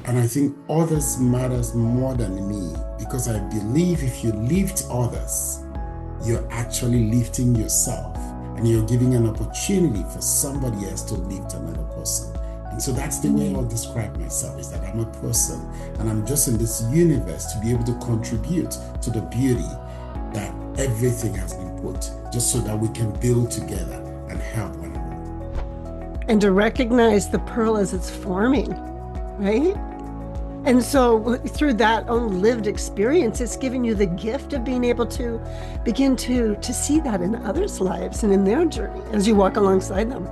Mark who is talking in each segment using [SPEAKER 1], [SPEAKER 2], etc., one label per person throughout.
[SPEAKER 1] And I think others matters more than me because I believe if you lift others, you're actually lifting yourself and you're giving an opportunity for somebody else to lift another person. And so that's the way I'll describe myself is that I'm a person and I'm just in this universe to be able to contribute to the beauty that everything has been put just so that we can build together and help one another.
[SPEAKER 2] And to recognize the pearl as it's forming, right? And so through that own lived experience, it's giving you the gift of being able to begin to see that in others' lives and in their journey as you walk alongside them.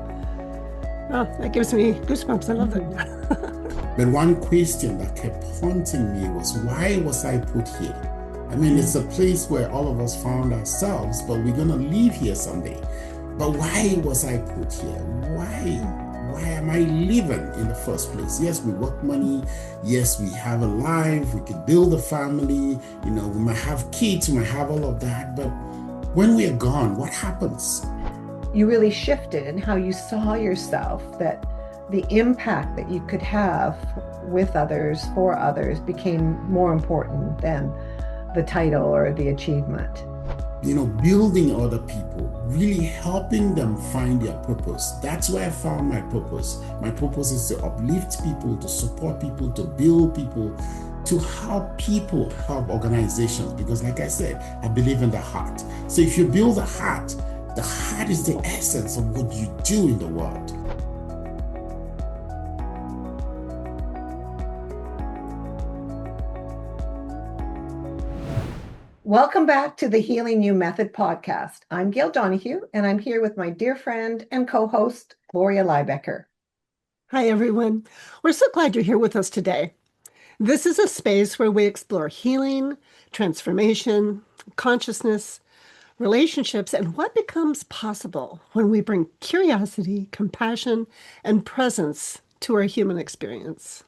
[SPEAKER 2] Oh, that gives me goosebumps. I love that.
[SPEAKER 1] But one question that kept haunting me was, why was I put here? I mean, it's a place where all of us found ourselves, but we're going to leave here someday. But why was I put here? Why? Why am I living in the first place? Yes, we work money. Yes, we have a life. We could build a family. You know, we might have kids. We might have all of that. But when we are gone, what happens?
[SPEAKER 3] You really shifted in how you saw yourself, that the impact that you could have with others, for others, became more important than the title or the achievement.
[SPEAKER 1] You know, building other people, really helping them find their purpose. That's where I found my purpose. My purpose is to uplift people, to support people, to build people, to help people, help organizations. Because like I said, I believe in the heart. So if you build the heart is the essence of what you do in the world.
[SPEAKER 3] Welcome back to the Healing You Method podcast. I'm Gail Donohue, and I'm here with my dear friend and co-host, Gloria Liebecker.
[SPEAKER 2] Hi, everyone. We're so glad you're here with us today. This is a space where we explore healing, transformation, consciousness, relationships, and what becomes possible when we bring curiosity, compassion, and presence to our human experience.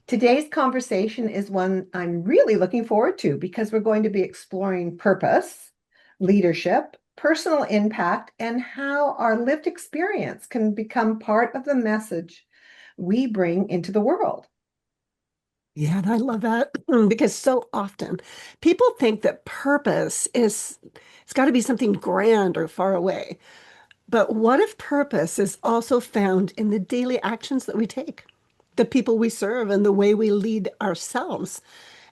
[SPEAKER 3] Today's conversation is one I'm really looking forward to because we're going to be exploring purpose, leadership, personal impact, and how our lived experience can become part of the message we bring into the world.
[SPEAKER 2] Yeah, and I love that because so often people think that purpose it's got to be something grand or far away. But what if purpose is also found in the daily actions that we take? The people we serve and the way we lead ourselves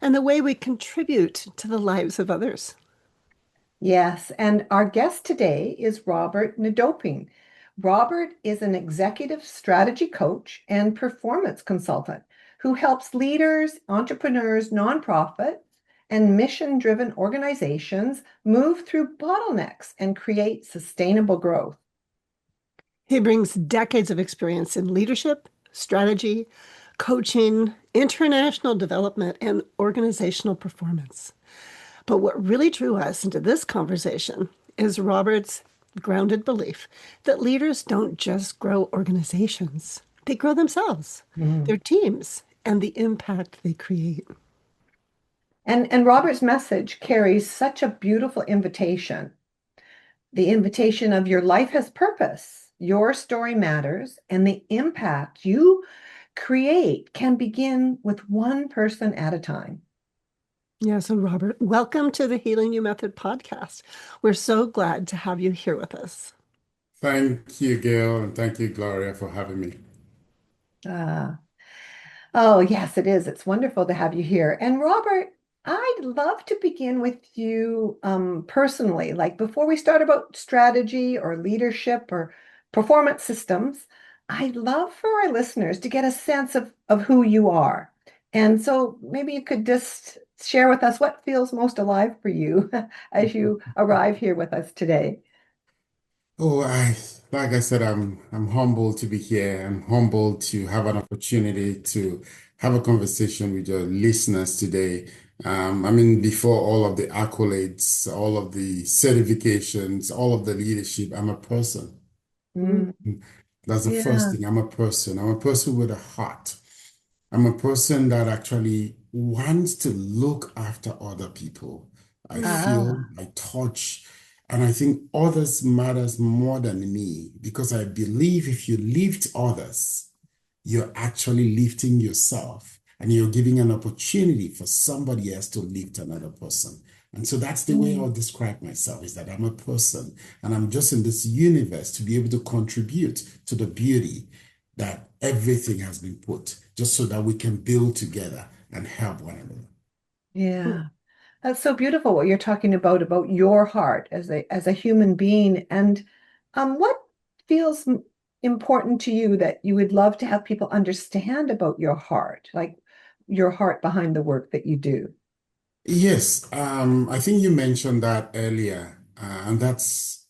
[SPEAKER 2] and the way we contribute to the lives of others.
[SPEAKER 3] Yes, and our guest today is Robert Ndoping. Robert is an executive strategy coach and performance consultant who helps leaders, entrepreneurs, nonprofits, and mission-driven organizations move through bottlenecks and create sustainable growth.
[SPEAKER 2] He brings decades of experience in leadership, strategy, coaching, international development, and organizational performance. But what really drew us into this conversation is Robert's grounded belief that leaders don't just grow organizations, they grow themselves, their teams, and the impact they create.
[SPEAKER 3] And Robert's message carries such a beautiful invitation. The invitation of your life has purpose, your story matters, and the impact you create can begin with one person at a time.
[SPEAKER 2] Yeah, so Robert, welcome to the Healing You Method podcast. We're so glad to have you here with us.
[SPEAKER 1] Thank you, Gail, and thank you, Gloria, for having me.
[SPEAKER 3] Oh, yes, it is. It's wonderful to have you here. And Robert, I'd love to begin with you personally. Like before we start about strategy or leadership or performance systems, I'd love for our listeners to get a sense of who you are. And so maybe you could just share with us what feels most alive for you as you arrive here with us today.
[SPEAKER 1] Oh, like I said, I'm humbled to be here. I'm humbled to have an opportunity to have a conversation with your listeners today. I mean, before all of the accolades, all of the certifications, all of the leadership, I'm a person.
[SPEAKER 3] Mm,
[SPEAKER 1] That's the first
[SPEAKER 3] yeah.
[SPEAKER 1] thing. I'm a person. I'm a person with a heart. I'm a person that actually wants to look after other people. I feel,
[SPEAKER 3] Ah.
[SPEAKER 1] I touch, and I think others matters more than me because I believe if you lift others, you're actually lifting yourself and you're giving an opportunity for somebody else to lift another person. And so that's the way I'll
[SPEAKER 3] Mm.
[SPEAKER 1] describe myself is that I'm a person and I'm just in this universe to be able to contribute to the beauty that everything has been put just so that we can build together and help one another.
[SPEAKER 3] Yeah. That's so beautiful what you're talking about your heart as a human being. And what feels important to you that you would love to have people understand about your heart, like your heart behind the work that you do?
[SPEAKER 1] Yes, I think you mentioned that earlier, and that's,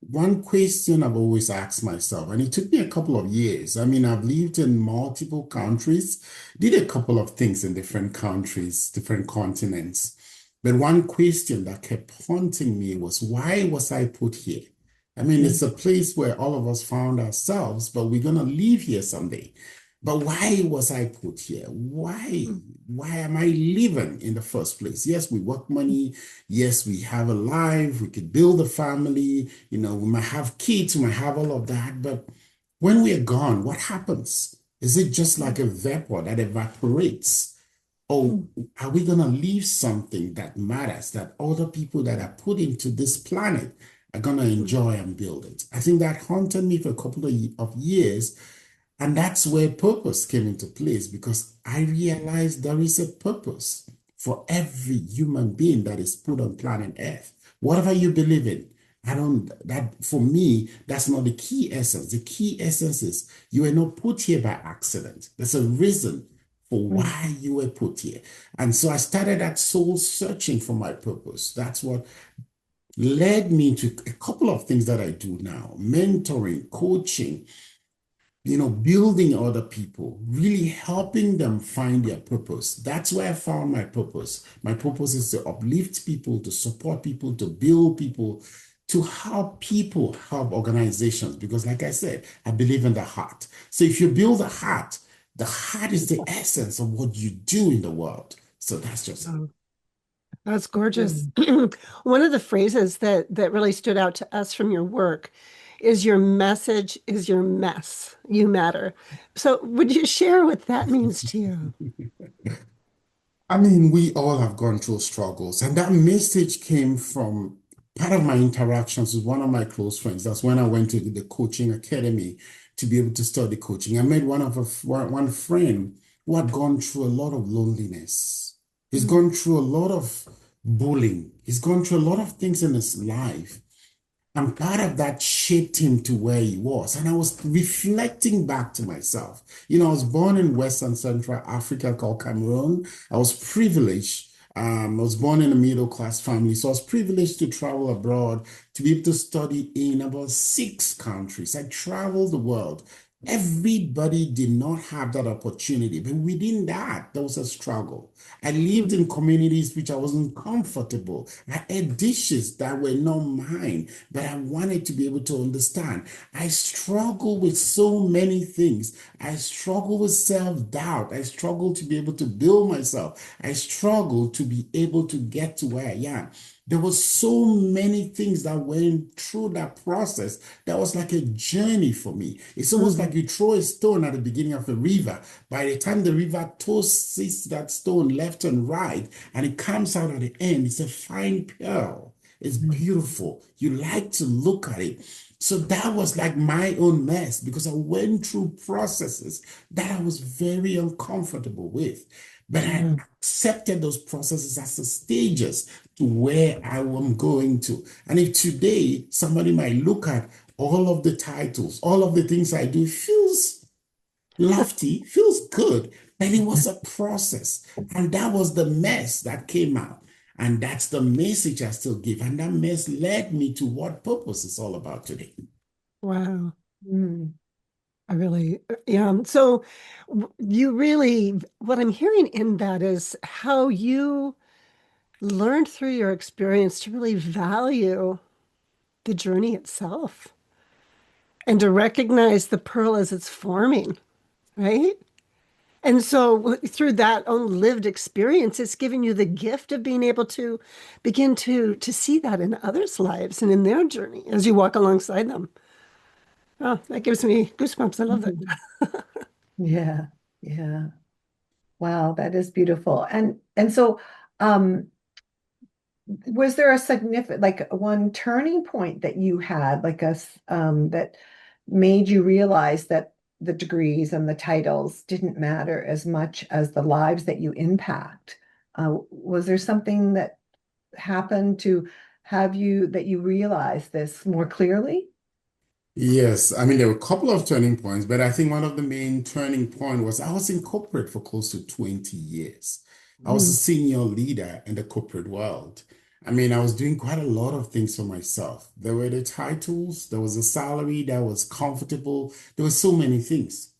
[SPEAKER 1] one question I've always asked myself, and it took me a couple of years. I mean, I've lived in multiple countries, did a couple of things in different countries, different continents. But one question that kept haunting me was, why was I put here? I mean, it's a place where all of us found ourselves, but we're gonna leave here someday. But why was I put here? Why? Why am I living in the first place? Yes, we work money. Yes, we have a life. We could build a family. We might have kids. We might have all of that. But when we're gone, what happens? Is it just like a vapor that evaporates? Or are we going to leave something that matters, that other people that are put into this planet are going to enjoy and build it? I think that haunted me for a couple of years, and that's where purpose came into place because I realized there is a purpose for every human being that is put on planet Earth. Whatever you believe in, I don't, that for me, that's not the key essence. The key essence is you were not put here by accident. There's a reason for
[SPEAKER 3] Mm.
[SPEAKER 1] why you were put here. And so I started that soul searching for my purpose. That's what led me to a couple of things that I do now: mentoring, coaching, building other people, really helping them find their purpose. That's where I found my purpose. My purpose is to uplift people, to support people, to build people, to help people help organizations. Because, like I said, I believe in the heart. So, if you build the heart is the essence of what you do in the world. So, that's just it.
[SPEAKER 2] Oh, that's gorgeous.
[SPEAKER 3] Mm.
[SPEAKER 2] One of the phrases that really stood out to us from your work is your message is your mess. You matter. So would you share what that means to you?
[SPEAKER 1] I mean, we all have gone through struggles, and that message came from part of my interactions with one of my close friends. That's when I went to the coaching academy to be able to study coaching. I met one friend who had gone through a lot of loneliness. He's
[SPEAKER 3] Mm.
[SPEAKER 1] gone through a lot of bullying. He's gone through a lot of things in his life. And part of that shaped him to where he was. And I was reflecting back to myself. I was born in Western Central Africa called Cameroon. I was privileged. I was born in a middle class family. So I was privileged to travel abroad to be able to study in about 6 countries. I traveled the world. Everybody did not have that opportunity, but within that, there was a struggle. I lived in communities which I wasn't comfortable. I ate dishes that were not mine, but I wanted to be able to understand. I struggle with so many things. I struggle with self-doubt. I struggle to be able to build myself. I struggle to be able to get to where I am. There was so many things that went through that process that was like a journey for me. It's almost like
[SPEAKER 3] Mm.
[SPEAKER 1] you throw a stone at the beginning of a river. By the time the river tosses that stone left and right, and it comes out at the end, it's a fine pearl. It's
[SPEAKER 3] Mm.
[SPEAKER 1] beautiful. You like to look at it. So that was like my own mess because I went through processes that I was very uncomfortable with. But I
[SPEAKER 3] Mm.
[SPEAKER 1] accepted those processes as the stages to where I am going to. And if today somebody might look at all of the titles, all of the things I do, feels lofty, feels good, but it was a process. And that was the mess that came out. And that's the message I still give. And that mess led me to what purpose is all about today.
[SPEAKER 2] Wow.
[SPEAKER 3] Mm.
[SPEAKER 2] I really, yeah. So you really, what I'm hearing in that is how you learned through your experience to really value the journey itself and to recognize the pearl as it's forming, right? And so through that own lived experience, it's giving you the gift of being able to begin to see that in others' lives and in their journey as you walk alongside them. Oh, that gives me goosebumps. I love that.
[SPEAKER 3] Mhm. Yeah. Yeah. Wow, that is beautiful. And so was there a significant, like one turning point that you had, like that made you realize that the degrees and the titles didn't matter as much as the lives that you impact? Was there something that happened to have you that you realized this more clearly?
[SPEAKER 1] Yes, I mean, there were a couple of turning points, but I think one of the main turning point was I was in corporate for close to 20 years. I was a
[SPEAKER 3] Mm,
[SPEAKER 1] senior leader in the corporate world. I mean, I was doing quite a lot of things for myself. There were the titles, there was a salary that was comfortable. There were so many things.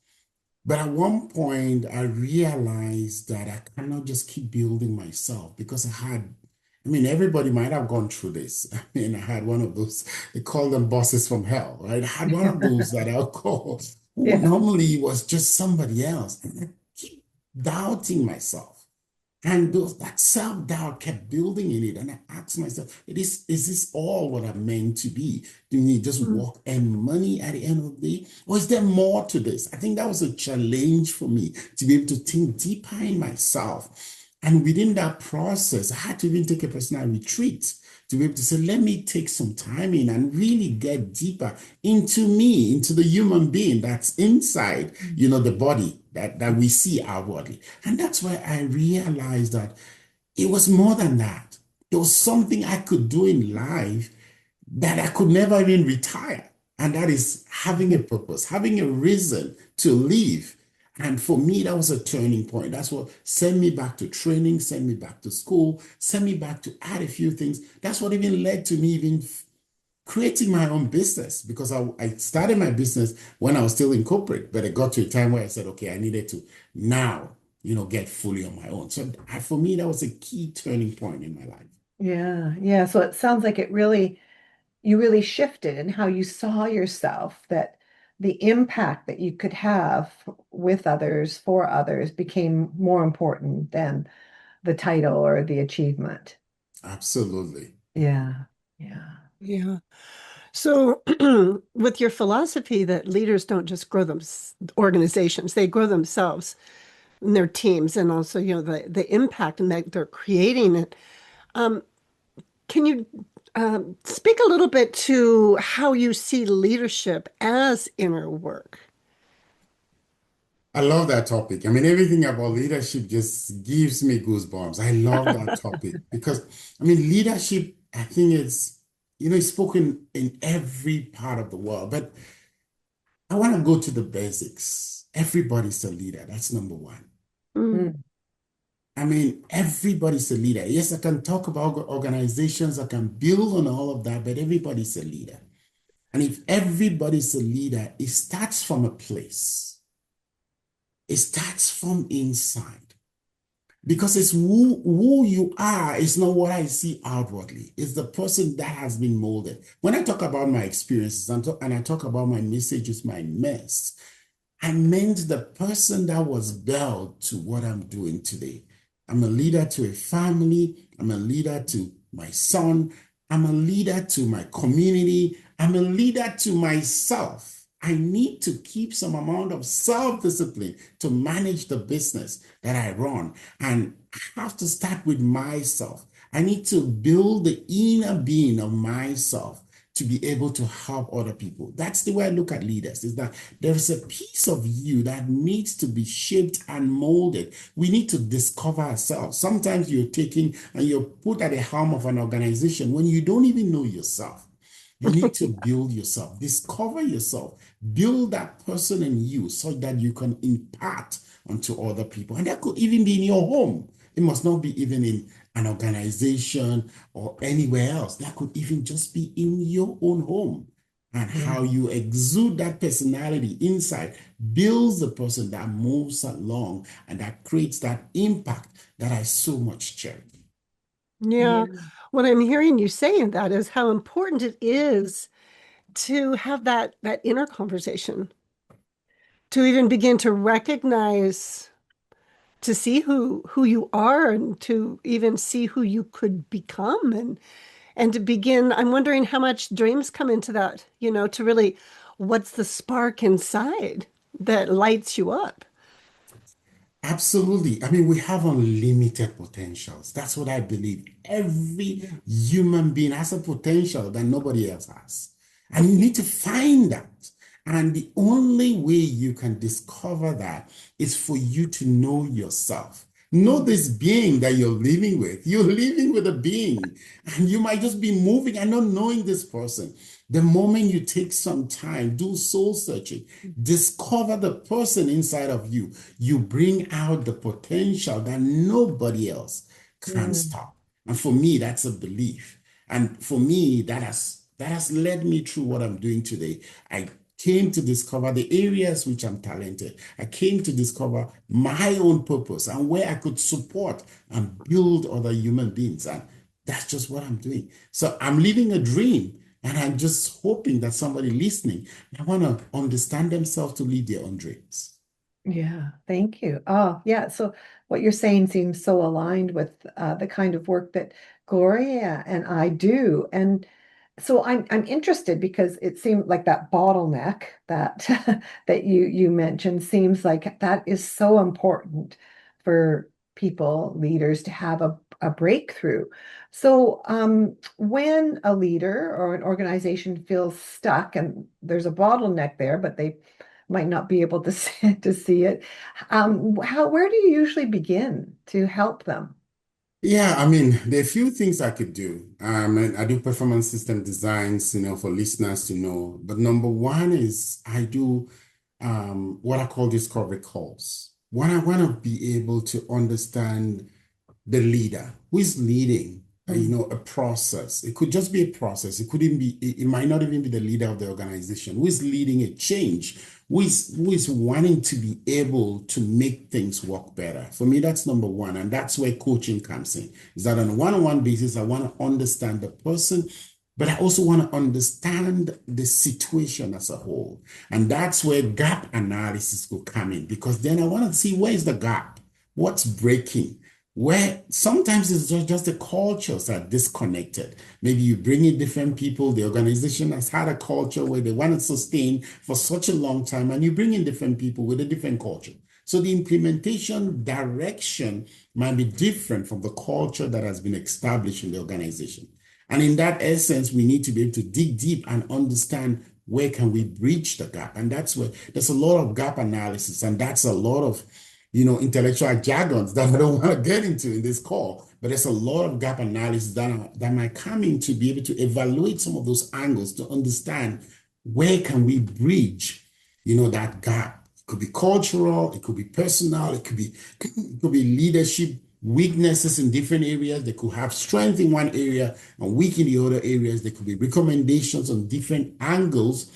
[SPEAKER 1] But at one point, I realized that I cannot just keep building myself because I mean, everybody might have gone through this. I mean, I had one of those, they call them bosses from hell, right? I had one of those that I'll call, who
[SPEAKER 3] yeah.
[SPEAKER 1] normally was just somebody else. And I keep doubting myself. And that self-doubt kept building in it. And I asked myself, is this all what I'm meant to be? Do you just
[SPEAKER 2] Mm.
[SPEAKER 1] work and money at the end of the day? Or is there more to this? I think that was a challenge for me to be able to think deeper in myself. And within that process, I had to even take a personal retreat to be able to say, let me take some time in and really get deeper into me, into the human being that's inside, the body that we see outwardly. And that's where I realized that it was more than that. There was something I could do in life that I could never even retire. And that is having a purpose, having a reason to live. And for me, that was a turning point. That's what sent me back to training, sent me back to school, sent me back to add a few things. That's what even led to me even creating my own business because I started my business when I was still in corporate, but it got to a time where I said, okay, I needed to now, get fully on my own. So for me, that was a key turning point in my life.
[SPEAKER 3] Yeah, yeah. So it sounds like you really shifted in how you saw yourself, that the impact that you could have with others, for others, became more important than the title or the achievement.
[SPEAKER 1] Absolutely.
[SPEAKER 3] Yeah, yeah.
[SPEAKER 2] Yeah. So, with your philosophy that leaders don't just grow them organizations, they grow themselves and their teams, and also, the impact and that they're creating it. Um, can you speak a little bit to how you see leadership as inner work?
[SPEAKER 1] I love that topic. I mean, everything about leadership just gives me goosebumps. I love that topic because, I mean, leadership, I think it's spoken in every part of the world, but I want to go to the basics. Everybody's a leader. That's number one.
[SPEAKER 2] Mm.
[SPEAKER 3] Mm,
[SPEAKER 1] I mean, everybody's a leader. Yes, I can talk about organizations, I can build on all of that, but everybody's a leader. And if everybody's a leader, it starts from a place. It starts from inside. Because it's who you are, it's not what I see outwardly. It's the person that has been molded. When I talk about my experiences and I talk about my messages, my mess, I meant the person that was built to what I'm doing today. I'm a leader to a family. I'm a leader to my son. I'm a leader to my community. I'm a leader to myself. I need to keep some amount of self-discipline to manage the business that I run. And I have to start with myself. I need to build the inner being of myself to be able to help other people. That's the way I look at leaders, is that there is a piece of you that needs to be shaped and molded. We need to discover ourselves. Sometimes you're taking and you're put at the helm of an organization when you don't even know yourself. You need to build yourself, discover yourself, build that person in you so that you can impart onto other people. And that could even be in your home. It must not be even in an organization or anywhere else. That could even just be in your own home. And
[SPEAKER 3] yeah.
[SPEAKER 1] how you exude that personality inside builds the person that moves along and that creates that impact that I so much cherish.
[SPEAKER 2] Yeah.
[SPEAKER 3] Yeah.
[SPEAKER 2] What I'm hearing you say in that is how important it is to have that inner conversation, to even begin to recognize, to see who you are, and to even see who you could become, and to begin. I'm wondering how much dreams come into that, to really, what's the spark inside that lights you up?
[SPEAKER 1] Absolutely. I mean, we have unlimited potentials. That's what I believe. Every human being has a potential that nobody else has. And you need to find that. And the only way you can discover that is for you to know yourself. Know this being that you're living with. You're living with a being, and you might just be moving and not knowing this person. The moment you take some time, do soul searching, discover the person inside of you, you bring out the potential that nobody else can
[SPEAKER 3] Mm,
[SPEAKER 1] stop. And for me, that's a belief. And for me, that has led me through what I'm doing today. I came to discover the areas which I'm talented. I came to discover my own purpose and where I could support and build other human beings. And that's just what I'm doing. So I'm living a dream. And I'm just hoping that somebody listening, I want to understand themselves to lead their own dreams.
[SPEAKER 3] yeah, thank you. Oh, yeah. So what you're saying seems so aligned with the kind of work that Gloria and I do. And so I'm interested because it seemed like that bottleneck that that you mentioned seems like that is so important for people, leaders, to have a breakthrough. So when a leader or an organization feels stuck and there's a bottleneck there, but they might not be able to to see it, where do you usually begin to help them?
[SPEAKER 1] Yeah, I mean, there are a few things I could do. And I do performance system designs, for listeners to know. But number one is I do what I call discovery calls. When I want to be able to understand the leader who is leading a process. It could just be a process. It couldn't be, it might not even be the leader of the organization who is leading a change, who is wanting to be able to make things work better. For me, that's number one. And that's where coaching comes in. Is that on a one-on-one basis, I want to understand the person, but I also want to understand the situation as a whole. And that's where gap analysis will come in, because then I want to see where is the gap? What's breaking? Where sometimes it's just the cultures are disconnected. Maybe you bring in different people, the organization has had a culture where they want to sustain for such a long time, and you bring in different people with a different culture. So the implementation direction might be different from the culture that has been established in the organization. And in that essence, we need to be able to dig deep and understand where can we bridge the gap. And that's where there's a lot of gap analysis, and that's a lot of intellectual jargons that I don't want to get into in this call, but there's a lot of gap analysis that might come in to be able to evaluate some of those angles to understand where can we bridge, that gap. It could be cultural, it could be personal, it could be leadership weaknesses in different areas. They could have strength in one area and weak in the other areas. There could be recommendations on different angles.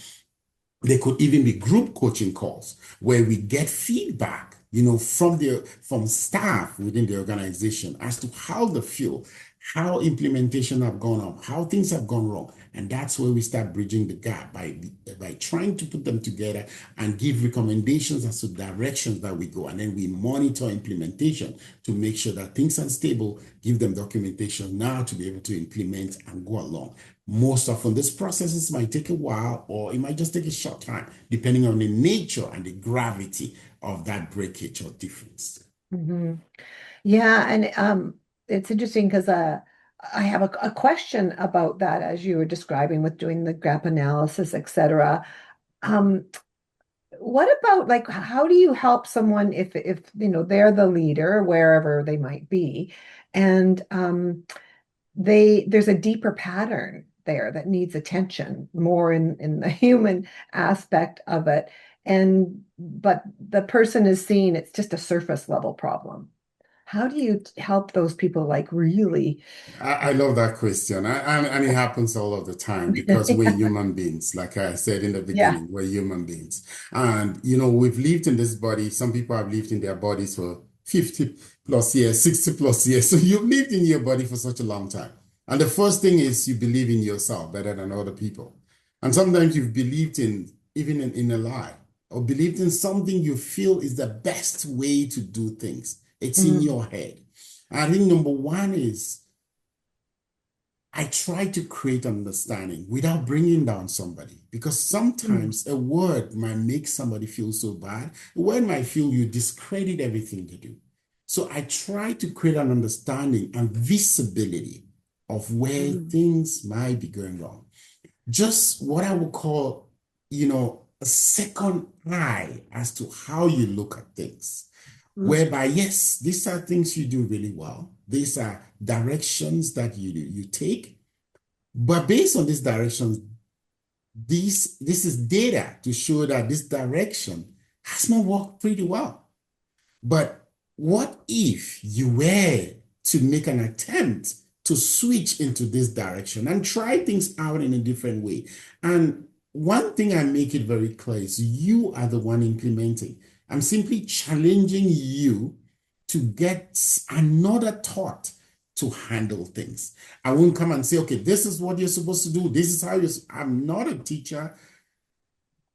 [SPEAKER 1] There could even be group coaching calls where we get feedback, from staff within the organization as to how they feel, how implementation have gone up, how things have gone wrong. And that's where we start bridging the gap by trying to put them together and give recommendations as to directions that we go. And then we monitor implementation to make sure that things are stable, give them documentation now to be able to implement and go along. Most often, these processes might take a while, or it might just take a short time, depending on the nature and the gravity of that breakage or difference.
[SPEAKER 3] Mhm. Yeah, and it's interesting because I have a question about that as you were describing with doing the gap analysis, etc. Um, what about like how do you help someone if they're the leader wherever they might be, and there's a deeper pattern there that needs attention more in the human aspect of it, and but the person is seeing it's just a surface level problem. How do you help those people like really?
[SPEAKER 1] I love that question. And it happens all of the time because we're human beings. Like I said in the
[SPEAKER 3] Yeah.
[SPEAKER 1] beginning, we're human beings. And, we've lived in this body. Some people have lived in their bodies for 50 plus years, 60 plus years. So you've lived in your body for such a long time. And the first thing is you believe in yourself better than other people. And sometimes you've believed in a lie, or believed in something you feel is the best way to do things. It's in
[SPEAKER 3] Mm,
[SPEAKER 1] your head. I think number one is I try to create understanding without bringing down somebody, because
[SPEAKER 2] Mm.
[SPEAKER 1] sometimes a word might make somebody feel so bad. A word might feel you discredit everything they do. So I try to create an understanding and visibility of where
[SPEAKER 2] Mm.
[SPEAKER 1] things might be going wrong. Just what I would call, a second eye as to how you look at things.
[SPEAKER 2] Mm.
[SPEAKER 1] Whereby, yes, these are things you do really well. These are directions that you take. But based on these directions, this is data to show that this direction has not worked pretty well. But what if you were to make an attempt to switch into this direction and try things out in a different way? And one thing I make it very clear is you are the one implementing. I'm simply challenging you to get another thought to handle things. I won't come and say, okay, this is what you're supposed to do. This is how I'm not a teacher.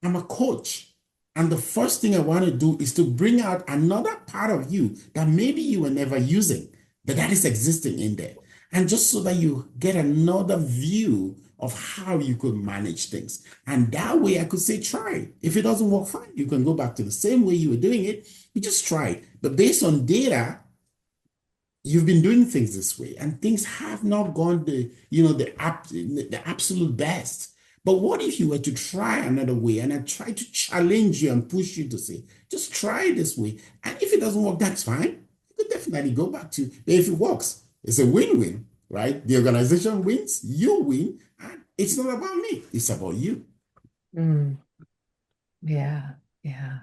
[SPEAKER 1] I'm a coach. And the first thing I want to do is to bring out another part of you that maybe you were never using, but that is existing in there. And just so that you get another view of how you could manage things. And that way I could say, try it. If it doesn't work, fine. You can go back to the same way you were doing it. You just try it. But based on data, you've been doing things this way and things have not gone the absolute best. But what if you were to try another way, and I try to challenge you and push you to say, just try it this way, and if it doesn't work, that's fine. You could definitely go back to, but if it works, it's a win-win, right? The organization wins, you win, and it's not about me, it's about you.
[SPEAKER 3] Mm. Yeah, yeah.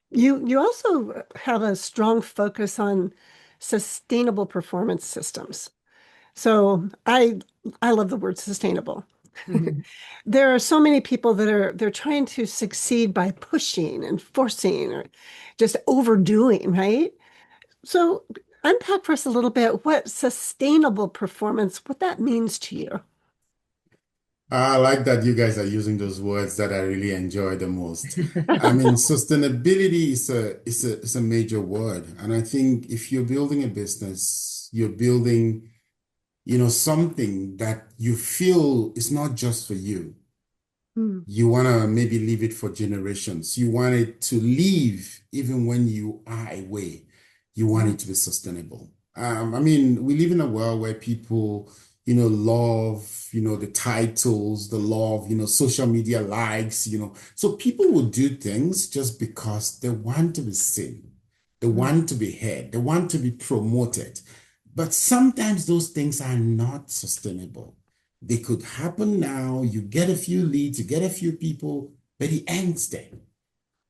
[SPEAKER 2] You also have a strong focus on sustainable performance systems. So I love the word sustainable.
[SPEAKER 3] Mhm.
[SPEAKER 2] There are so many people that they're trying to succeed by pushing and forcing or just overdoing, right? So unpack for us a little bit what sustainable performance, what that means to you.
[SPEAKER 1] I like that you guys are using those words that I really enjoy the most. I mean, sustainability is a major word. And I think if you're building a business, you're building, something that you feel is not just for you.
[SPEAKER 2] Hmm.
[SPEAKER 1] You want to maybe leave it for generations. You want it to live even when you are away. You want it to be sustainable. I mean, we live in a world where people, love, the titles, the love, social media likes, So people will do things just because they want to be seen. They want to be heard. They want to be promoted. But sometimes those things are not sustainable. They could happen now. You get a few leads, you get a few people, but it ends there.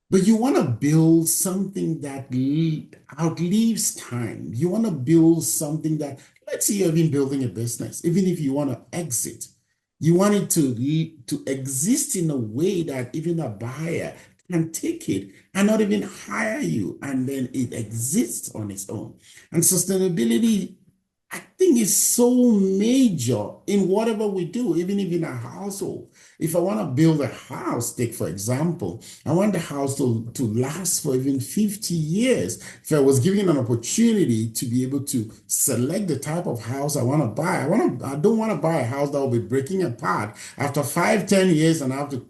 [SPEAKER 1] But you want to build something that outlives time. You want to build something that, let's say you've been building a business, even if you want to exit, you want it to exist in a way that even a buyer can take it and not even hire you, and then it exists on its own. And sustainability, I think, is so major in whatever we do, even if in a household. If I want to build a house, take for example, I want the house to last for even 50 years. If I was given an opportunity to be able to select the type of house I want to buy, I don't want to buy a house that will be breaking apart after 5, 10 years and I have to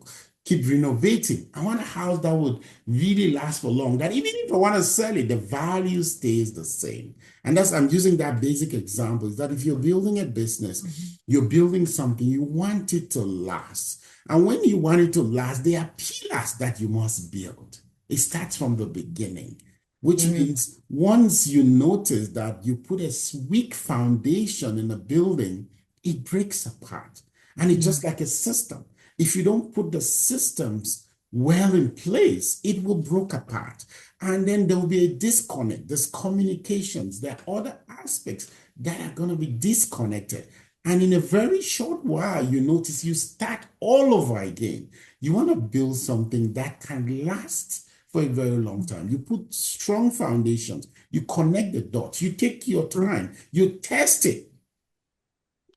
[SPEAKER 1] keep renovating. I want a house that would really last for long, that even if I want to sell it, the value stays the same. And I'm using that basic example, is that if you're building a business, you're building something, you want it to last. And when you want it to last, there are pillars that you must build. It starts from the beginning, which
[SPEAKER 3] Mm.
[SPEAKER 1] means once you notice that you put a weak foundation in a building, it breaks apart. And it's just like a system. If you don't put the systems well in place, it will break apart. And then there will be a disconnect. There's communications. There are other aspects that are going to be disconnected. And in a very short while, you notice you start all over again. You want to build something that can last for a very long time. You put strong foundations. You connect the dots. You take your time. You test it.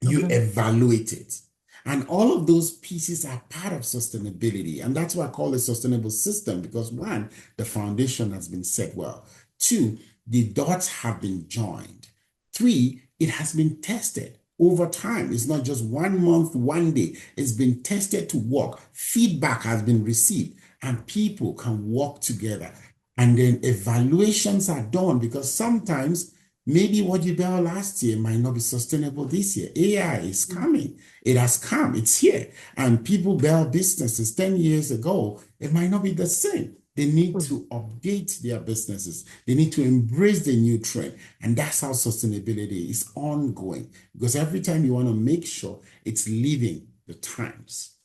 [SPEAKER 1] You
[SPEAKER 2] Okay.
[SPEAKER 1] evaluate it. And all of those pieces are part of sustainability. And that's why I call it sustainable system, because one, the foundation has been set well. Two, the dots have been joined. Three, it has been tested. over time. It's not just 1 month, 1 day. It's been tested to work. Feedback has been received, and people can work together. And then evaluations are done, because sometimes maybe what you built last year might not be sustainable this year. AI is coming. It has come. It's here. And people built businesses 10 years ago. It might not be the same. They need to update their businesses. They need to embrace the new trend. And that's how sustainability is ongoing. Because every time you want to make sure it's living the times.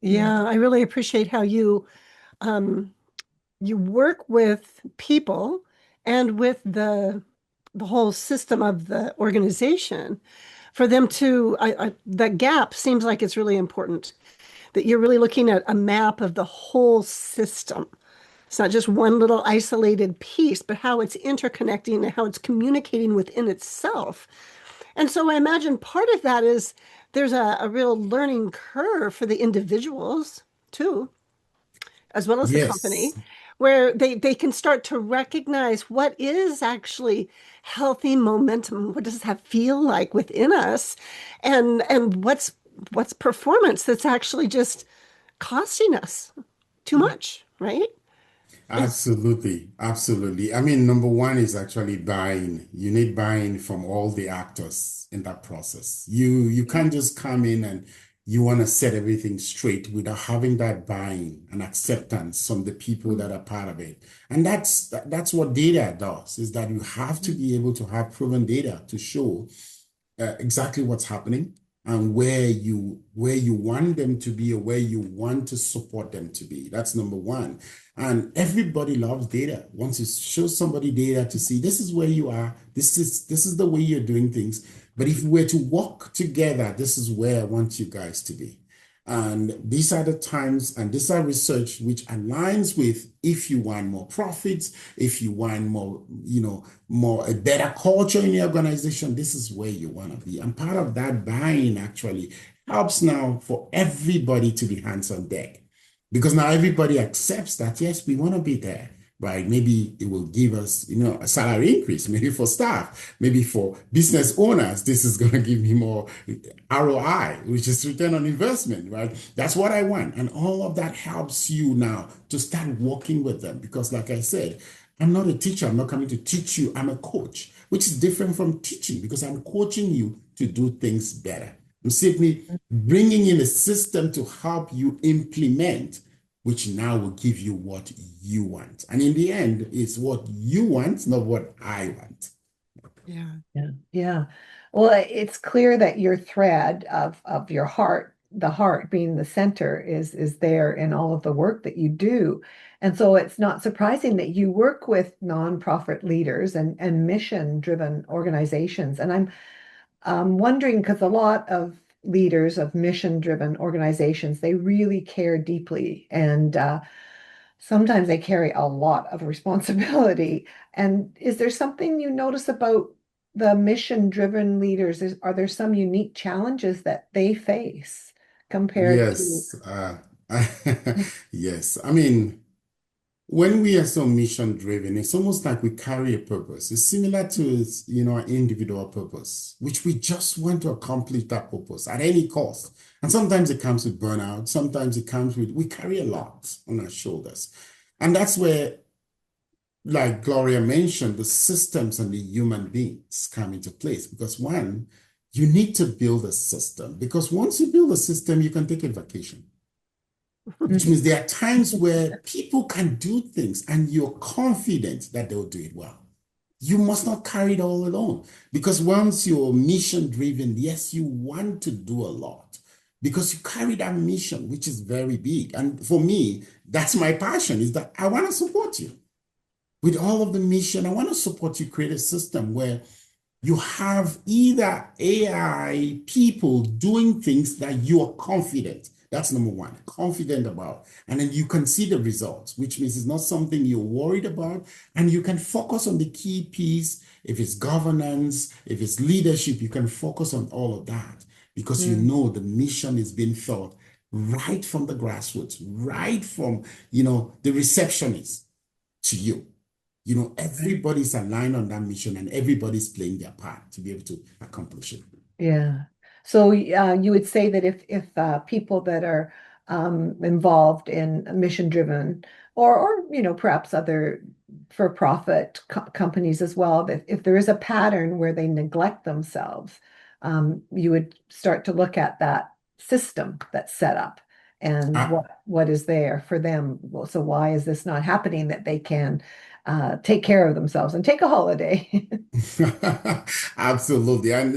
[SPEAKER 2] Yeah, I really appreciate how you work with people and with the whole system of the organization for them to the gap seems like it's really important, that you're really looking at a map of the whole system. It's not just one little isolated piece, but how it's interconnecting and how it's communicating within itself. And so I imagine part of that is there's a real learning curve for the individuals too, as well as the company,
[SPEAKER 1] Yes,
[SPEAKER 2] where they can start to recognize what is actually healthy momentum. What does that feel like within us? And what's performance that's actually just costing us too much, right? Is
[SPEAKER 1] absolutely. Absolutely. I mean, number one is actually buying. You need buying from all the actors in that process. You can't just come in and you want to set everything straight without having that buying and acceptance from the people that are part of it. And that's what data does, is that you have to be able to have proven data to show exactly what's happening and where you want them to be, or where you want to support them to be. That's number one. And everybody loves data. Once you show somebody data to see this is where you are, this is the way you're doing things. But if we were to work together, this is where I want you guys to be. And these are the times, and these are research which aligns with, if you want more profits, if you want more, a better culture in your organization, this is where you want to be. And part of that buying actually helps now for everybody to be hands on deck. Because now everybody accepts that, yes, we want to be there, right? Maybe it will give us, a salary increase, maybe for staff, maybe for business owners. This is going to give me more ROI, which is return on investment, right? That's what I want. And all of that helps you now to start working with them. Because like I said, I'm not a teacher. I'm not coming to teach you. I'm a coach, which is different from teaching, because I'm coaching you to do things better. I'm simply bringing in a system to help you implement, which now will give you what you want. And in the end, it's what you want, not what I want.
[SPEAKER 2] Yeah.
[SPEAKER 3] Yeah. Yeah. Well, it's clear that your thread of your heart, the heart being the center, is there in all of the work that you do. And so it's not surprising that you work with nonprofit leaders and mission-driven organizations. And I'm wondering, because a lot of leaders of mission-driven organizations, they really care deeply, and sometimes they carry a lot of responsibility. And is there something you notice about the mission-driven leaders? Are there some unique challenges that they face compared to?
[SPEAKER 1] Yes, yes. I mean, when we are so mission driven, it's almost like we carry a purpose. It's similar to, our individual purpose, which we just want to accomplish that purpose at any cost. And sometimes it comes with burnout. Sometimes it comes with, we carry a lot on our shoulders. And that's where, like Gloria mentioned, the systems and the human beings come into place. Because one, you need to build a system, because once you build a system, you can take a vacation. Which means there are times where people can do things and you're confident that they'll do it well. You must not carry it all alone, because once you're mission driven, yes, you want to do a lot because you carry that mission, which is very big. And for me, that's my passion, is that I want to support you with all of the mission. I want to support you, create a system where you have either AI people doing things that you are confident. That's number one, confident about. And then you can see the results, which means it's not something you're worried about. And you can focus on the key piece. If it's governance, if it's leadership, you can focus on all of that, because you know the mission is being thought right from the grassroots, right from, the receptionist to you. Everybody's aligned on that mission, and everybody's playing their part to be able to accomplish it.
[SPEAKER 3] Yeah, So you would say that if people that are involved in mission-driven or perhaps other for-profit companies as well, that if there is a pattern where they neglect themselves, you would start to look at that system that's set up and
[SPEAKER 1] I,
[SPEAKER 3] what is there for them. Well, so why is this not happening that they can take care of themselves and take a holiday?
[SPEAKER 1] Absolutely, and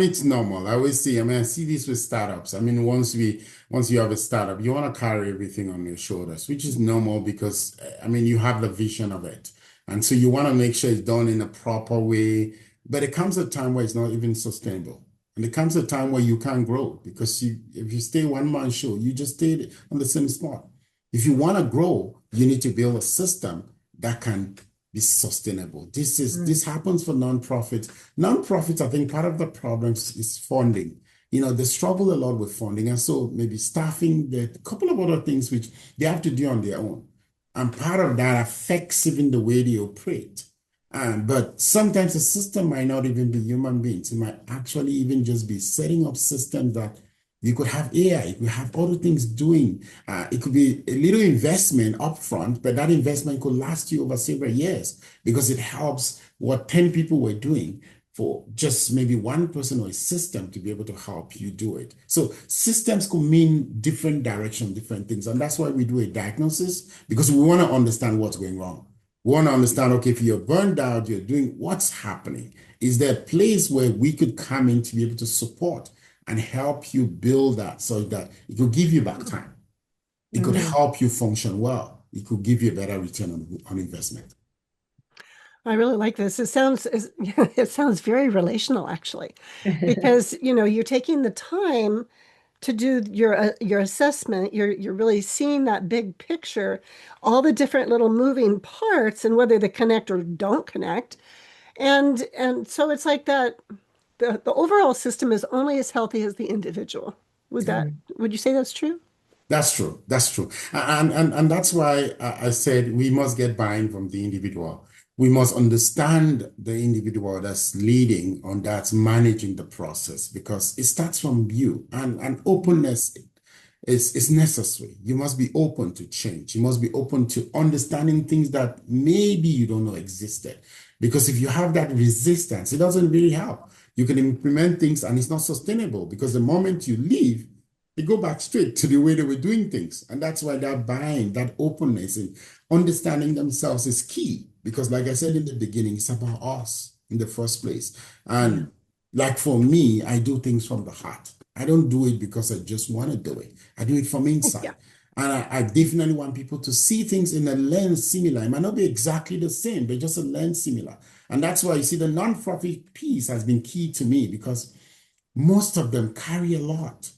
[SPEAKER 1] it's normal. I always see. I mean, I see this with startups. I mean, once you have a startup, you want to carry everything on your shoulders, which is normal because I mean, you have the vision of it, and so you want to make sure it's done in a proper way. But it comes a time where it's not even sustainable, and it comes a time where you can't grow because if you stay one man show, you just stay on the same spot. If you want to grow, you need to build a system that can be sustainable. This happens for nonprofits. Nonprofits, I think part of the problems is funding. They struggle a lot with funding, and so maybe staffing, the couple of other things which they have to do on their own. And part of that affects even the way they operate. But sometimes the system might not even be human beings. It might actually even just be setting up systems that you could have AI, you could have other things doing. It could be a little investment upfront, but that investment could last you over several years because it helps what 10 people were doing for just maybe one person or a system to be able to help you do it. So systems could mean different direction, different things. And that's why we do a diagnosis because we want to understand what's going wrong. We want to understand, okay, if you're burned out, you're doing what's happening. Is there a place where we could come in to be able to support and help you build that so that it could give you back time. It could help you function well. It could give you a better return on investment.
[SPEAKER 2] I really like this. It sounds very relational, actually, because you're taking the time to do your assessment. You're really seeing that big picture, all the different little moving parts, and whether they connect or don't connect. And so it's like that. The overall system is only as healthy as the individual. Would you say that's true?
[SPEAKER 1] That's true. That's true. And that's why I said we must get buy-in from the individual. We must understand the individual that's leading on that's managing the process because it starts from you and openness is necessary. You must be open to change. You must be open to understanding things that maybe you don't know existed. Because if you have that resistance, it doesn't really help. You can implement things and it's not sustainable because the moment you leave, they go back straight to the way they were doing things. And that's why that buying, that openness and understanding themselves is key. Because like I said in the beginning, it's about us in the first place. And like for me, I do things from the heart. I don't do it because I just want to do it. I do it from inside.
[SPEAKER 2] Yeah.
[SPEAKER 1] And I definitely want people to see things in a lens similar. It might not be exactly the same, but just a lens similar. And that's why you see the nonprofit piece has been key to me because most of them carry a lot.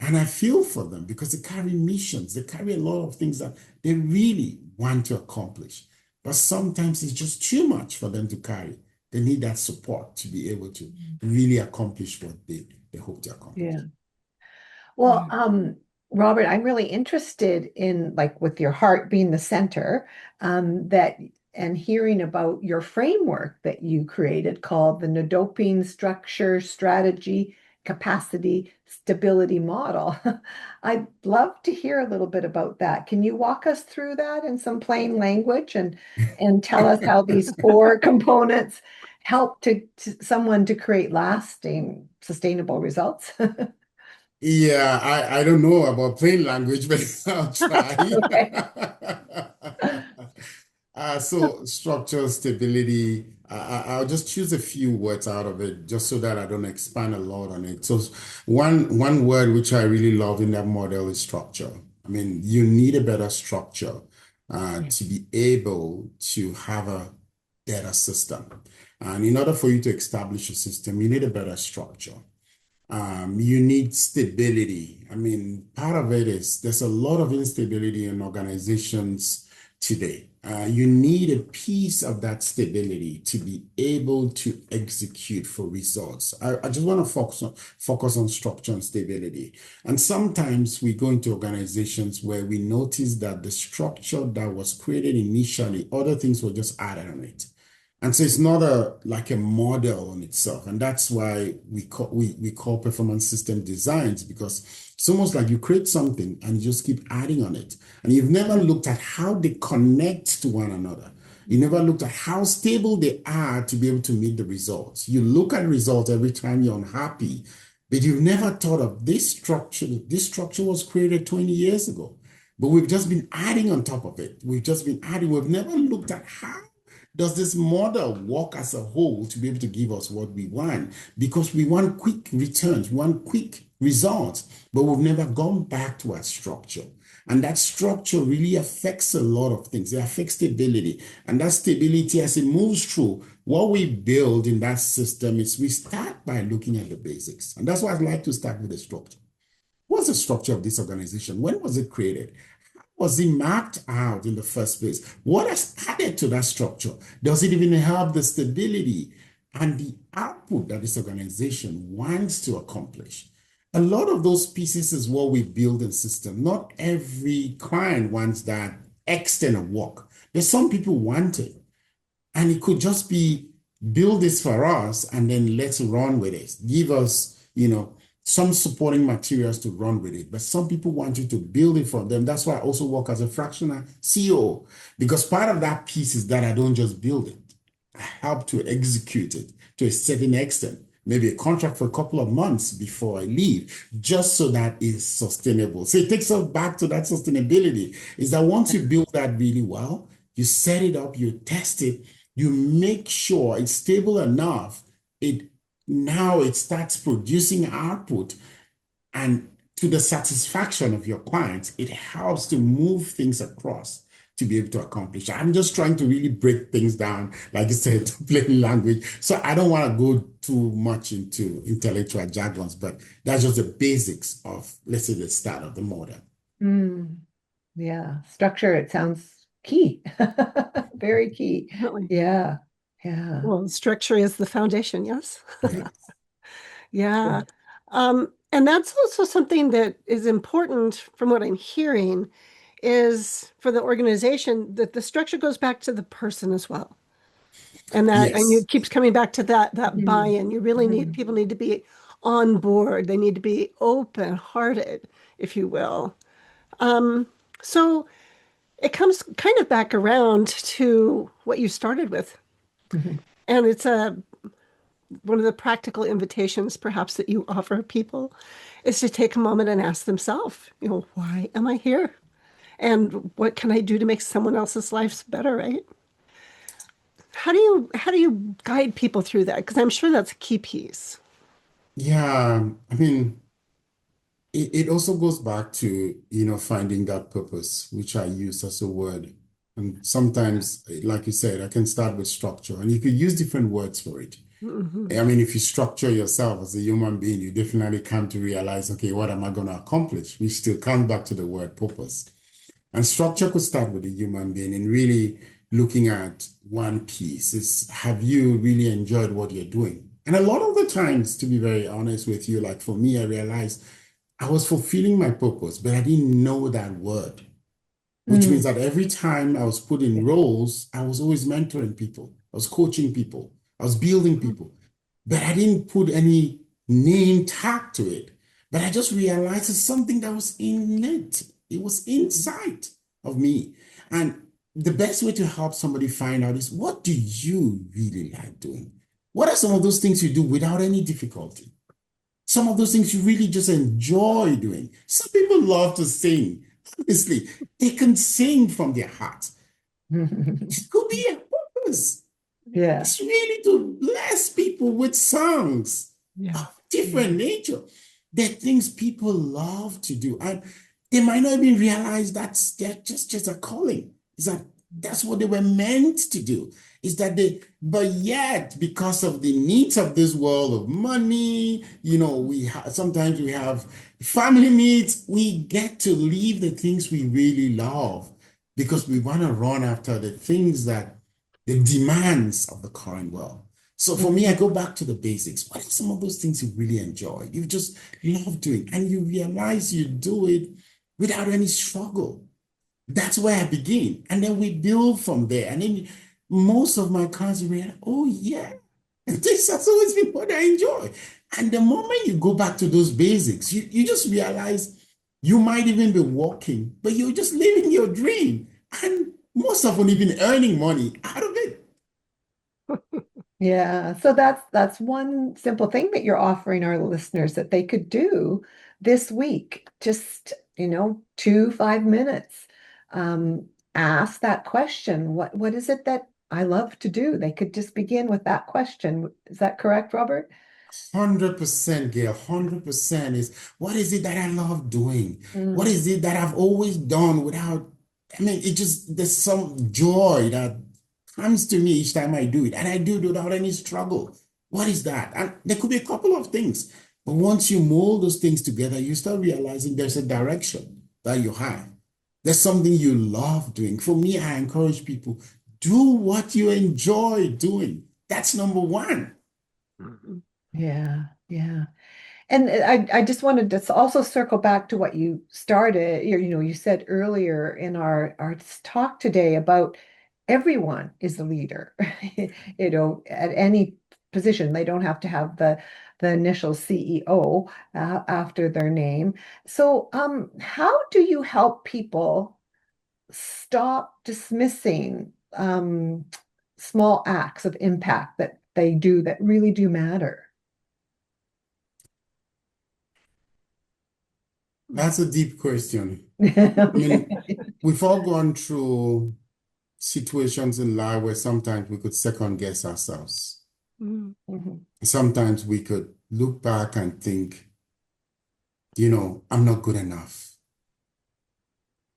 [SPEAKER 1] And I feel for them because they carry missions. They carry a lot of things that they really want to accomplish. But sometimes it's just too much for them to carry. They need that support to be able to really accomplish what they hope to accomplish.
[SPEAKER 3] Yeah. Well, Robert, I'm really interested in like with your heart being the center, that and hearing about your framework that you created called the Ndoping Structure, Strategy, Capacity, Stability Model. I'd love to hear a little bit about that. Can you walk us through that in some plain language and tell us how these four components help to someone to create lasting, sustainable results?
[SPEAKER 1] Yeah, I don't know about plain language, but I'll
[SPEAKER 3] Okay.
[SPEAKER 1] try. So structural stability, I'll just choose a few words out of it just so that I don't expand a lot on it. So one word which I really love in that model is structure. I mean, you need a better structure to be able to have a better system. And in order for you to establish a system, you need a better structure. You need stability. I mean, part of it is there's a lot of instability in organizations today. You need a piece of that stability to be able to execute for results. I just want to focus on structure and stability. And sometimes we go into organizations where we notice that the structure that was created initially, other things were just added on it. And so it's not like a model on itself. And that's why we call performance system designs, because it's almost like you create something and you just keep adding on it. And you've never looked at how they connect to one another. You never looked at how stable they are to be able to meet the results. You look at results every time you're unhappy, but you've never thought of this structure. This structure was created 20 years ago, but we've just been adding on top of it. We've just been adding. We've never looked at how does this model work as a whole to be able to give us what we want? Because we want quick returns, we want quick results, but we've never gone back to our structure. And that structure really affects a lot of things. It affects stability. And that stability, as it moves through, what we build in that system is we start by looking at the basics. And that's why I'd like to start with the structure. What's the structure of this organization? When was it created? Was it mapped out in the first place? What has added to that structure? Does it even help the stability and the output that this organization wants to accomplish? A lot of those pieces is what we build in system. Not every client wants that extent of work. There's some people want it, and it could just be build this for us and then let's run with it. Give us, some supporting materials to run with it. But some people want you to build it for them. That's why I also work as a fractional CEO, because part of that piece is that I don't just build it. I help to execute it to a certain extent, maybe a contract for a couple of months before I leave, just so that it's sustainable. So it takes us back to that sustainability, is that once you build that really well, you set it up, you test it, you make sure it's stable enough, now it starts producing output, and to the satisfaction of your clients, it helps to move things across to be able to accomplish. I'm just trying to really break things down, like I said, plain language. So I don't want to go too much into intellectual jargons, but that's just the basics of, let's say, the start of the model.
[SPEAKER 3] Yeah, structure, it sounds key. Very key.
[SPEAKER 2] Really.
[SPEAKER 3] Yeah.
[SPEAKER 2] Well, structure is the foundation, yes?
[SPEAKER 1] Yes.
[SPEAKER 2] Yeah. And that's also something that is important from what I'm hearing, is for the organization that the structure goes back to the person as well. And it keeps coming back to that buy-in. You really need, people need to be on board. They need to be open-hearted, if you will. So it comes kind of back around to what you started with. And it's one of the practical invitations perhaps that you offer people is to take a moment and ask themselves, why am I here? And what can I do to make someone else's life better, right? How do you guide people through that? Because I'm sure that's a key piece.
[SPEAKER 1] Yeah, I mean, it also goes back to, finding that purpose, which I use as a word. And sometimes, like you said, I can start with structure, and you could use different words for it. I mean, if you structure yourself as a human being, you definitely come to realize, okay, what am I going to accomplish? We still come back to the word purpose. And structure could start with the human being and really looking at one piece is, have you really enjoyed what you're doing? And a lot of the times, to be very honest with you, like for me, I realized I was fulfilling my purpose, but I didn't know that word, which means that every time I was put in roles, I was always mentoring people. I was coaching people. I was building people, but I didn't put any name tag to it. But I just realized it's something that was innate. It was inside of me. And the best way to help somebody find out is, what do you really like doing? What are some of those things you do without any difficulty? Some of those things you really just enjoy doing. Some people love to sing. Honestly, they can sing from their heart. It could be a purpose.
[SPEAKER 3] Yeah.
[SPEAKER 1] It's really to bless people with songs of different nature. They're things people love to do. And they might not even realize they're just a calling. That's what they were meant to do. But yet, because of the needs of this world of money, sometimes we have family needs, we get to leave the things we really love because we want to run after the things that the demands of the current world. So for me, I go back to the basics. What are some of those things you really enjoy? You just love doing, and you realize you do it without any struggle. That's where I begin. And then we build from there. And then most of my clients will be like, oh yeah, this has always been what I enjoy. And the moment you go back to those basics, you just realize you might even be working, but you're just living your dream. And most often even earning money out of it.
[SPEAKER 3] Yeah, so that's one simple thing that you're offering our listeners that they could do this week. Just, 2 5 minutes. Ask that question. What is it that I love to do? They could just begin with that question. Is that correct, Robert?
[SPEAKER 1] 100%, Gail, 100% is what is it that I love doing? What
[SPEAKER 3] Mm,
[SPEAKER 1] is it that I've always done without, I mean, it just, there's some joy that comes to me each time I do it, and I do it without any struggle. What is that? And there could be a couple of things, but once you mold those things together, you start realizing there's a direction that you have. There's something you love doing. For me, I encourage people, do what you enjoy doing. That's number one.
[SPEAKER 2] Mhm.
[SPEAKER 3] yeah, yeah. And I just wanted to also circle back to what you started, you said earlier in our talk today about everyone is a leader, at any position. They don't have to have the initial CEO after their name. So, how do you help people stop dismissing small acts of impact that they do that really do matter?
[SPEAKER 1] That's a deep question. I mean, we've all gone through situations in life where sometimes we could second guess ourselves.
[SPEAKER 2] Mhm.
[SPEAKER 3] Mhm.
[SPEAKER 1] Sometimes we could look back and think, I'm not good enough.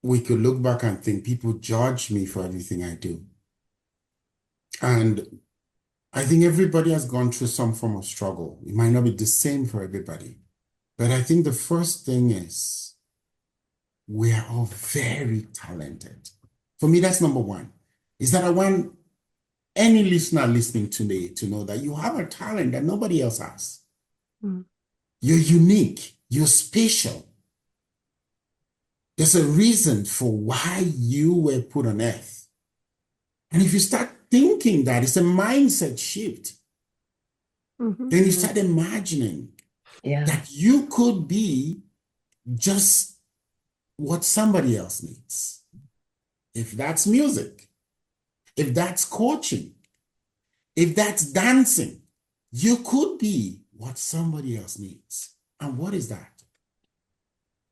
[SPEAKER 1] We could look back and think people judge me for everything I do. And I think everybody has gone through some form of struggle. It might not be the same for everybody. But I think the first thing is we are all very talented. For me, that's number one. Is that I want any listener listening today to know that you have a talent that nobody else has.
[SPEAKER 2] Mhm.
[SPEAKER 1] You're unique, you're special. There's a reason for why you were put on earth. And if you start thinking that, it's a mindset shift.
[SPEAKER 2] Mhm.
[SPEAKER 1] Then you
[SPEAKER 3] Mhm.
[SPEAKER 1] start imagining
[SPEAKER 3] Yeah.
[SPEAKER 1] that you could be just what somebody else needs. If that's music, if that's coaching, if that's dancing, you could be what somebody else needs. And what is that?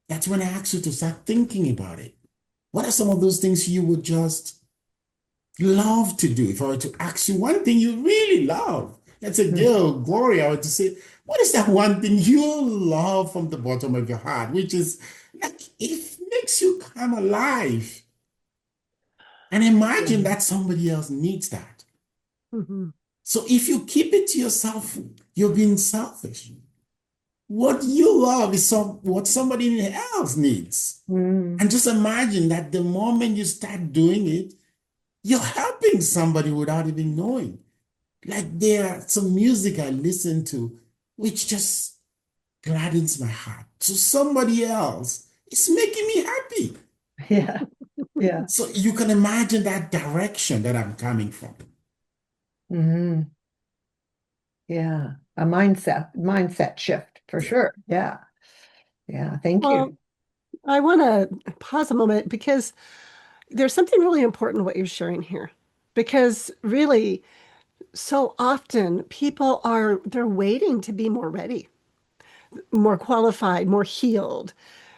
[SPEAKER 1] That's when I ask you to start thinking about it. What are some of those things you would just love to do? If I were to ask you one thing you really love, let's say,
[SPEAKER 3] Mhm.
[SPEAKER 1] Gail, Gloria, I were to say, what is that one thing you love from the bottom of your heart, which is like it makes you come alive? And imagine that somebody else needs that.
[SPEAKER 2] Mhm.
[SPEAKER 1] So if you keep it to yourself, you're being selfish. What you love is what somebody else needs.
[SPEAKER 3] Mm.
[SPEAKER 1] And just imagine that the moment you start doing it, you're helping somebody without even knowing. Like there are some music I listen to, which just gladdens my heart. So somebody else is making me happy.
[SPEAKER 3] Yeah. Yeah.
[SPEAKER 1] So you can imagine that direction that I'm coming from.
[SPEAKER 3] Mhm. Yeah. A mindset shift for
[SPEAKER 1] Yeah.
[SPEAKER 3] sure. Yeah. Yeah. Thank
[SPEAKER 2] Well,
[SPEAKER 3] you.
[SPEAKER 2] I want to pause a moment because there's something really important what you're sharing here. Because really, so often they're waiting to be more ready, more qualified, more healed,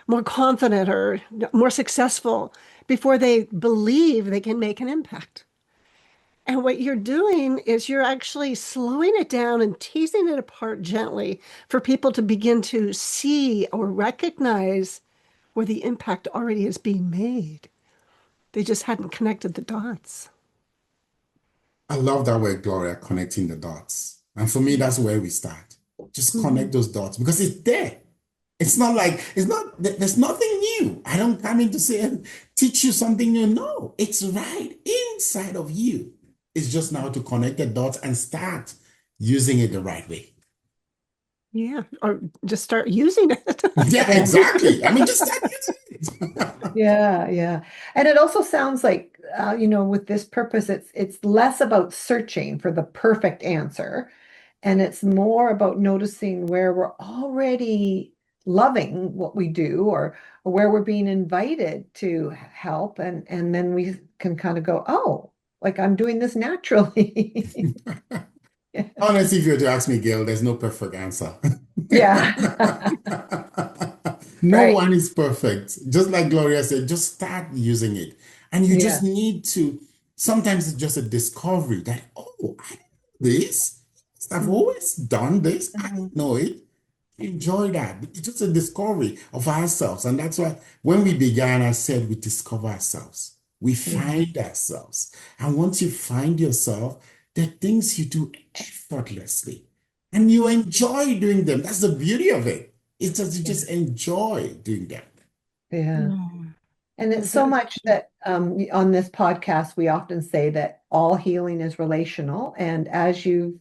[SPEAKER 2] more confident, or more successful before they believe they can make an impact. And what you're doing is you're actually slowing it down and teasing it apart gently for people to begin to see or recognize where the impact already is being made. They just hadn't connected the dots.
[SPEAKER 1] I love that word, Gloria, connecting the dots. And for me, that's where we start. Just
[SPEAKER 2] Mhm.
[SPEAKER 1] connect those dots because it's there. It's not like, there's nothing new. I don't come in to say, teach you something new. No, it's right inside of you. It's just now to connect the dots and start using it the right way.
[SPEAKER 2] Yeah. Or just start using it.
[SPEAKER 1] Yeah,
[SPEAKER 3] Yeah.
[SPEAKER 1] exactly. I mean, just start using it.
[SPEAKER 3] Yeah, yeah. And it also sounds like, with this purpose, it's less about searching for the perfect answer, and it's more about noticing where we're already loving what we do, or where we're being invited to help, and then we can kind of go, oh, like I'm doing this naturally.
[SPEAKER 1] Honestly, if you were to ask me, Gail, there's no perfect answer.
[SPEAKER 3] Yeah.
[SPEAKER 1] No
[SPEAKER 3] Right.
[SPEAKER 1] one is perfect. Just like Gloria said, just start using it. And you just
[SPEAKER 3] Yeah.
[SPEAKER 1] need to, sometimes it's just a discovery that, oh, I did this. I've
[SPEAKER 3] Mhm.
[SPEAKER 1] always done this. I
[SPEAKER 3] Mhm.
[SPEAKER 1] didn't know it. Enjoy that. It's just a discovery of ourselves. And that's why when we began, I said we discover ourselves. We
[SPEAKER 3] Yeah.
[SPEAKER 1] find ourselves. And once you find yourself, there are things you do effortlessly. And you enjoy doing them. That's the beauty of it. It's just you
[SPEAKER 3] Yeah.
[SPEAKER 1] just enjoy doing them.
[SPEAKER 3] Yeah.
[SPEAKER 2] Yeah.
[SPEAKER 3] And it's so
[SPEAKER 2] That's
[SPEAKER 3] much that on this podcast, we often say that all healing is relational. And as you've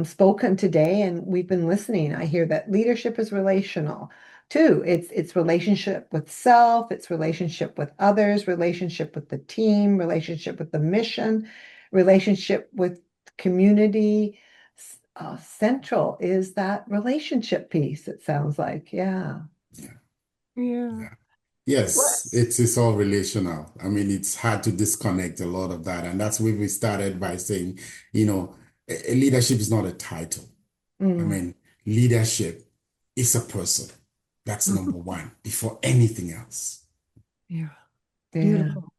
[SPEAKER 3] spoken today and we've been listening, I hear that leadership is relational too. It's relationship with self, it's relationship with others, relationship with the team, relationship with the mission, relationship with community. Central is that relationship piece, it sounds like. Yeah.
[SPEAKER 1] Yeah.
[SPEAKER 2] yeah.
[SPEAKER 1] Yeah.
[SPEAKER 2] What?
[SPEAKER 1] Yes, it's all relational. I mean, it's hard to disconnect a lot of that. And that's where we started by saying, you know, leadership is not a title. I
[SPEAKER 3] Mm,
[SPEAKER 1] mean, leadership is a person. That's number one before anything else.
[SPEAKER 2] Yeah.
[SPEAKER 3] yeah.
[SPEAKER 2] Beautiful.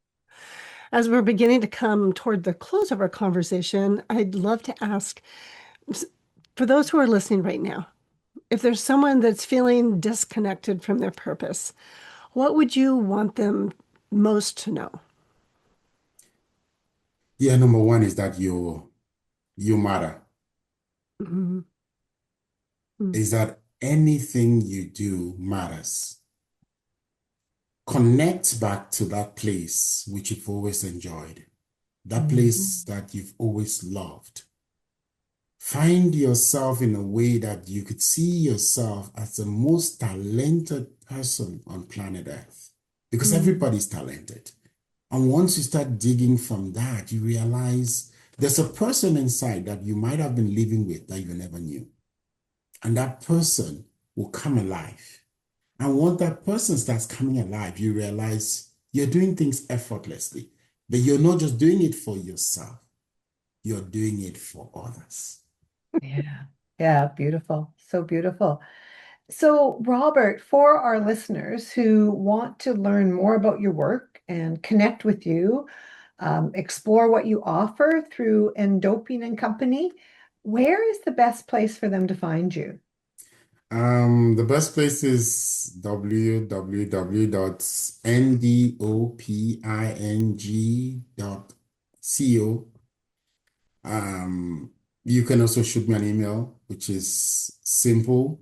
[SPEAKER 2] As we're beginning to come toward the close of our conversation, I'd love to ask for those who are listening right now, if there's someone that's feeling disconnected from their purpose, what would you want them most to know?
[SPEAKER 1] Yeah, number one is that you matter.
[SPEAKER 2] Mhm. Mm.
[SPEAKER 1] Is that anything you do matters. Connect back to that place which you've always enjoyed, that
[SPEAKER 3] Mm,
[SPEAKER 1] place that you've always loved. Find yourself in a way that you could see yourself as the most talented person on planet Earth. Because
[SPEAKER 3] mm,
[SPEAKER 1] everybody's talented. And once you start digging from that, you realize there's a person inside that you might have been living with that you never knew. And that person will come alive. And once that person starts coming alive, you realize you're doing things effortlessly, but you're not just doing it for yourself, you're doing it for others.
[SPEAKER 3] yeah. Yeah. Beautiful. So beautiful. So, Robert, for our listeners who want to learn more about your work and connect with you, explore what you offer through Ndoping and Company, where is the best place for them to find you?
[SPEAKER 1] The best place is www.ndoping.co. Um, you can also shoot me an email, which is simple,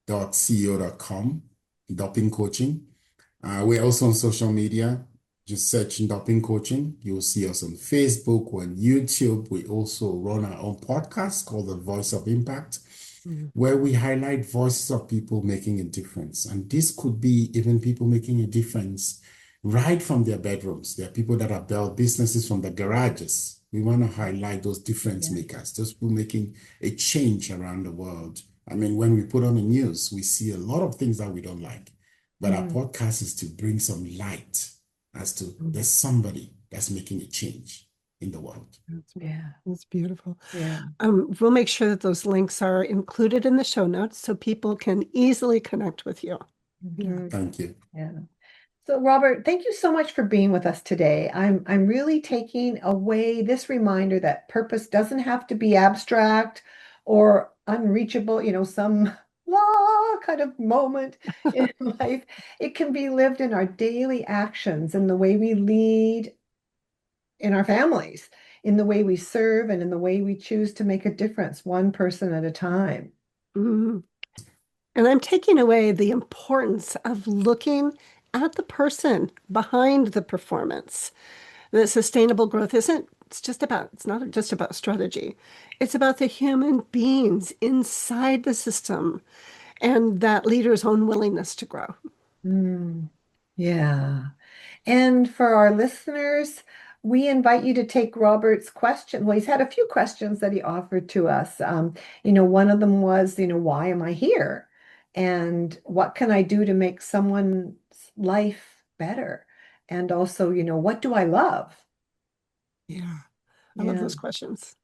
[SPEAKER 1] ndoping.co.com, Doping Coaching. We're also on social media. Just search Ndoping Coaching. You'll see us on Facebook, on YouTube. We also run our own podcast called The Voice of Impact,
[SPEAKER 2] Mm.
[SPEAKER 1] where we highlight voices of people making a difference. And this could be even people making a difference right from their bedrooms. There are people that have built businesses from the garages. We want to highlight those difference
[SPEAKER 3] Yeah.
[SPEAKER 1] makers, those people making a change around the world. I mean, when we put on the news, we see a lot of things that we don't like. But our
[SPEAKER 3] Mm,
[SPEAKER 1] podcast is to bring some light as to
[SPEAKER 3] mm,
[SPEAKER 1] there's somebody that's making a change in the world.
[SPEAKER 2] That's,
[SPEAKER 3] yeah.
[SPEAKER 2] that's beautiful.
[SPEAKER 3] Yeah.
[SPEAKER 2] We'll make sure that those links are included in the show notes so people can easily connect with you. Yeah.
[SPEAKER 3] Mhm.
[SPEAKER 1] Thank you.
[SPEAKER 3] Yeah. So, Robert, thank you so much for being with us today. I'm really taking away this reminder that purpose doesn't have to be abstract or unreachable, some kind of moment in life. It can be lived in our daily actions, in the way we lead in our families, in the way we serve, and in the way we choose to make a difference, one person at a time.
[SPEAKER 2] Mhm. And I'm taking away the importance of looking at the person behind the performance, That sustainable growth it's not just about strategy. It's about the human beings inside the system and that leader's own willingness to grow.
[SPEAKER 3] Mm, yeah. And for our listeners, we invite you to take Robert's question. Well, he's had a few questions that he offered to us. One of them was, why am I here? And what can I do to make someone's life better? And also, what do I love?
[SPEAKER 2] Yeah, I love
[SPEAKER 3] Yeah.
[SPEAKER 2] those questions.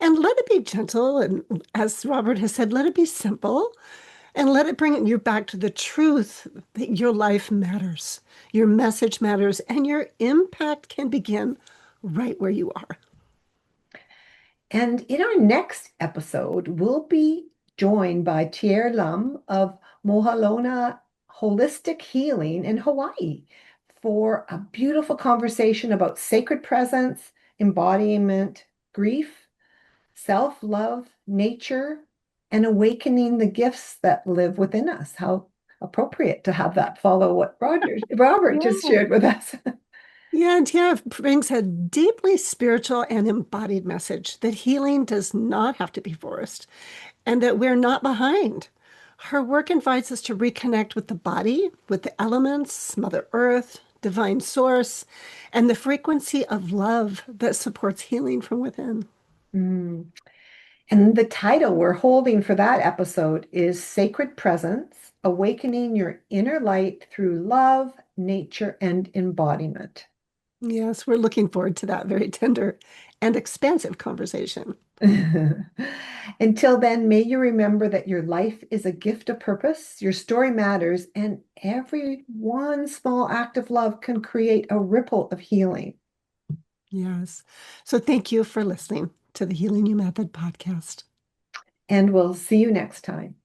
[SPEAKER 2] And let it be gentle. And as Robert has said, let it be simple and let it bring you back to the truth that your life matters, your message matters, and your impact can begin right where you are.
[SPEAKER 3] And in our next episode, we'll be joined by Tier Lum of Mohalona Holistic Healing in Hawaii for a beautiful conversation about sacred presence, embodiment, grief, self-love, nature, and awakening the gifts that live within us. How appropriate to have that follow what Robert just
[SPEAKER 2] Yeah.
[SPEAKER 3] shared with us.
[SPEAKER 2] Yeah, and Tiara brings a deeply spiritual and embodied message that healing does not have to be forced and that we're not behind. Her work invites us to reconnect with the body, with the elements, Mother Earth, divine source, and the frequency of love that supports healing from within.
[SPEAKER 3] Mm. And the title we're holding for that episode is Sacred Presence, Awakening Your Inner Light Through Love, Nature, and Embodiment.
[SPEAKER 2] Yes, we're looking forward to that very tender and expansive conversation.
[SPEAKER 3] Until then, may you remember that your life is a gift of purpose, your story matters, and every one small act of love can create a ripple of healing.
[SPEAKER 2] Yes. So thank you for listening to the Healing You Method podcast.
[SPEAKER 3] And we'll see you next time.